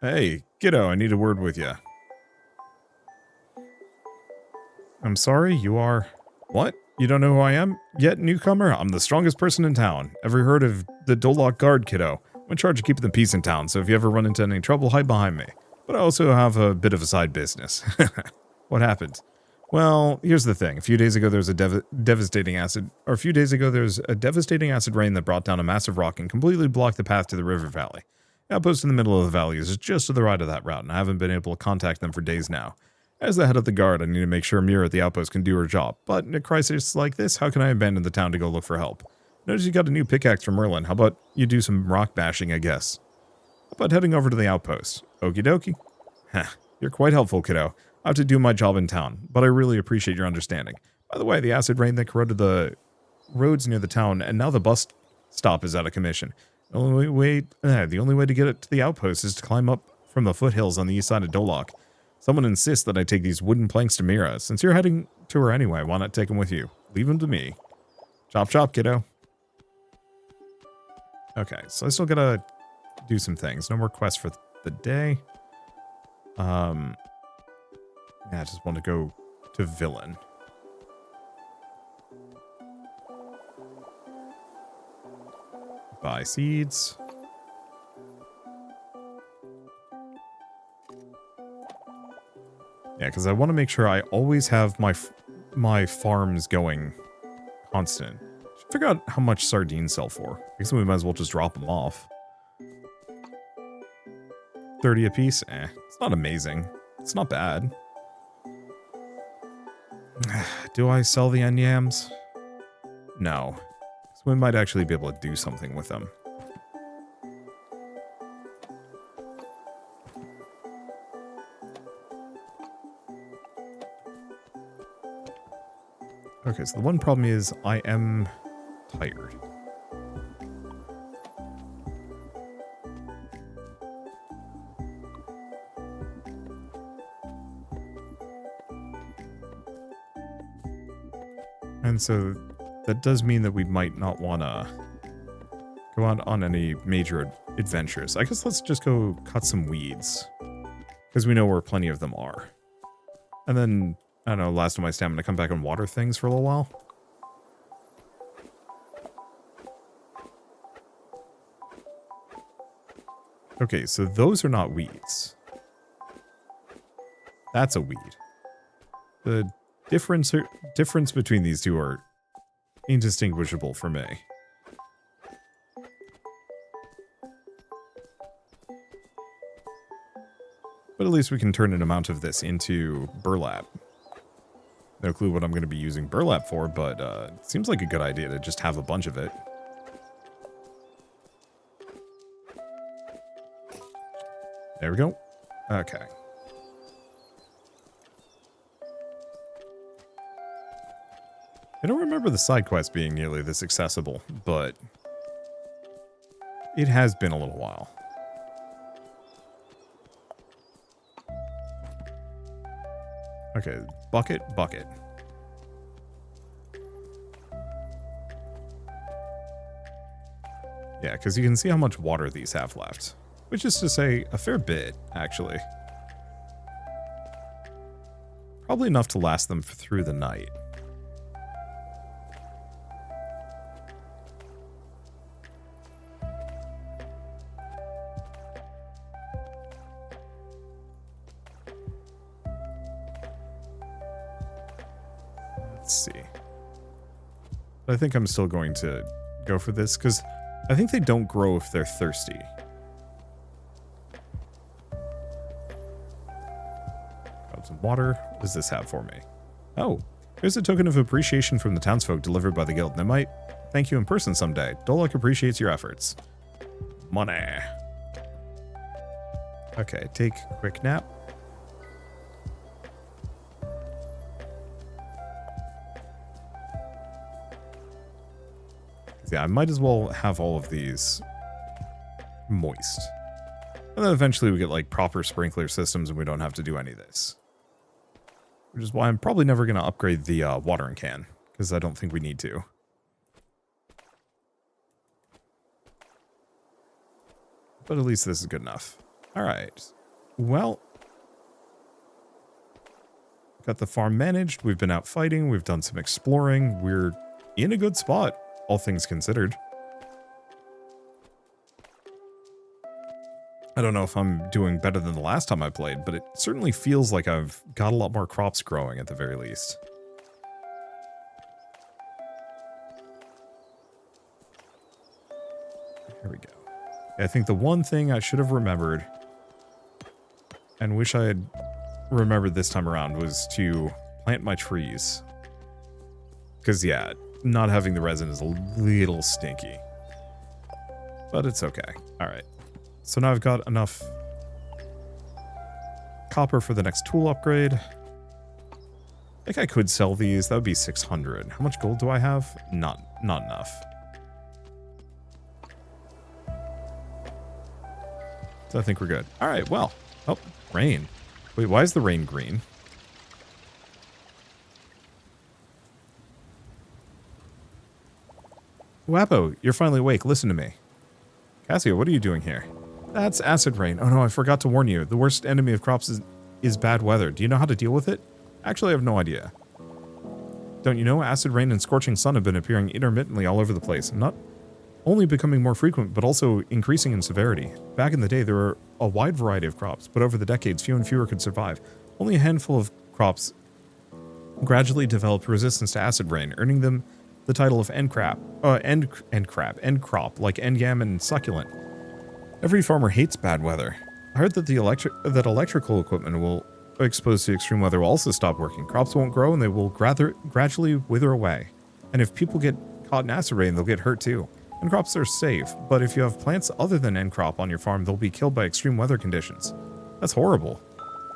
Hey, kiddo, I need a word with you. I'm sorry, you are... What? You don't know who I am? Yet, newcomer? I'm the strongest person in town. Ever heard of the Doloc Guard, kiddo? I'm in charge of keeping the peace in town, so if you ever run into any trouble, hide behind me. But I also have a bit of a side business. What happened? Well, here's the thing. A few days ago, there was a devastating acid rain that brought down a massive rock and completely blocked the path to the river valley. The outpost in the middle of the valley is just to the right of that route, and I haven't been able to contact them for days now. As the head of the guard, I need to make sure Mira at the outpost can do her job. But in a crisis like this, how can I abandon the town to go look for help? Notice you got a new pickaxe from Merlin. How about you do some rock bashing, I guess? How about heading over to the outpost? Okie dokie. Heh, you're quite helpful, kiddo. I have to do my job in town, but I really appreciate your understanding. By the way, the acid rain that corroded the roads near the town, and now the bus stop is out of commission. The only way to get it to the outpost is to climb up from the foothills on the east side of Doloc. Someone insists that I take these wooden planks to Mira. Since you're heading to her anyway, why not take them with you? Leave them to me. Chop chop, kiddo. Okay, so I still gotta do some things. No more quests for the day. Yeah, I just want to go to Villain. Buy seeds. Yeah, because I want to make sure I always have my farms going constant. Should figure out how much sardines sell for. I guess we might as well just drop them off. 30 a piece? Eh, it's not amazing. It's not bad. Do I sell the end yams? No. So we might actually be able to do something with them. Okay, so the one problem is I am tired. And so that does mean that we might not want to go out on any major adventures. I guess let's just go cut some weeds. Because we know where plenty of them are. And then, I don't know, last of my stamina, come back and water things for a little while. Okay, so those are not weeds. That's a weed. The difference between these two are indistinguishable for me. But at least we can turn an amount of this into burlap. No clue what I'm going to be using burlap for, but it seems like a good idea to just have a bunch of it. There we go. Okay. I don't remember the side quest being nearly this accessible, but it has been a little while. Okay, bucket, bucket. Yeah, because you can see how much water these have left. Which is to say, a fair bit, actually. Probably enough to last them through the night. Let's see. But I think I'm still going to go for this, because I think they don't grow if they're thirsty. Grab some water. What does this have for me? Oh, here's a token of appreciation from the townsfolk delivered by the guild. They might thank you in person someday. Doloc appreciates your efforts. Money. Okay, take a quick nap. Yeah, I might as well have all of these moist. And then eventually we get like proper sprinkler systems and we don't have to do any of this. Which is why I'm probably never going to upgrade the watering can, because I don't think we need to. But at least this is good enough. Alright. Well, got the farm managed. We've been out fighting. We've done some exploring. We're in a good spot, all things considered. I don't know if I'm doing better than the last time I played, but it certainly feels like I've got a lot more crops growing at the very least. Here we go. I think the one thing I should have remembered, and wish I had remembered this time around, was to plant my trees. Because, yeah, not having the resin is a little stinky. But it's okay. Alright. So now I've got enough copper for the next tool upgrade. I think I could sell these. That would be 600. How much gold do I have? Not enough. So I think we're good. Alright, well. Oh, rain. Wait, why is the rain green? Wapo, you're finally awake. Listen to me. Cassio, what are you doing here? That's acid rain. Oh no, I forgot to warn you. The worst enemy of crops is bad weather. Do you know how to deal with it? Actually, I have no idea. Don't you know, acid rain and scorching sun have been appearing intermittently all over the place. Not only becoming more frequent, but also increasing in severity. Back in the day, there were a wide variety of crops, but over the decades, few and fewer could survive. Only a handful of crops gradually developed resistance to acid rain, earning them the title of end crop, like end yam and succulent. Every farmer hates bad weather. I heard that electrical equipment exposed to extreme weather will also stop working. Crops won't grow and they will gradually wither away. And if people get caught in acid rain, they'll get hurt too. End crops are safe, but if you have plants other than end crop on your farm, they'll be killed by extreme weather conditions. That's horrible.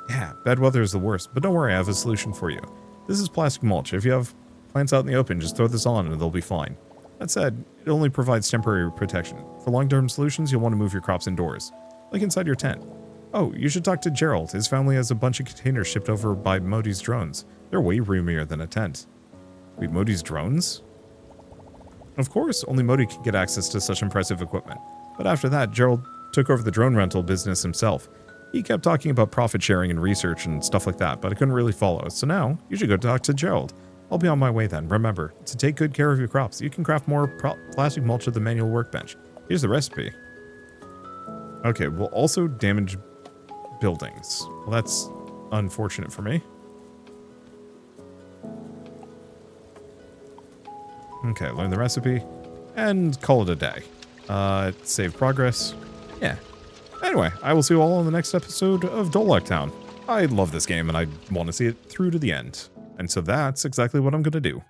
Yeah, bad weather is the worst, but don't worry, I have a solution for you. This is plastic mulch. If you have plants out in the open, just throw this on and they'll be fine. That said, it only provides temporary protection. For long-term solutions, you'll want to move your crops indoors, like inside your tent. Oh, you should talk to Gerald. His family has a bunch of containers shipped over by Modi's drones. They're way roomier than a tent. Wait, Modi's drones? Of course, only Modi could get access to such impressive equipment. But after that, Gerald took over the drone rental business himself. He kept talking about profit sharing and research and stuff like that, but I couldn't really follow. So now, you should go talk to Gerald. I'll be on my way then. Remember, to take good care of your crops, you can craft more plastic mulch at the manual workbench. Here's the recipe. Okay, we'll also damage buildings. Well, that's unfortunate for me. Okay, learn the recipe and call it a day. Save progress. Yeah. Anyway, I will see you all on the next episode of Doloc Town. I love this game and I want to see it through to the end. And so that's exactly what I'm going to do.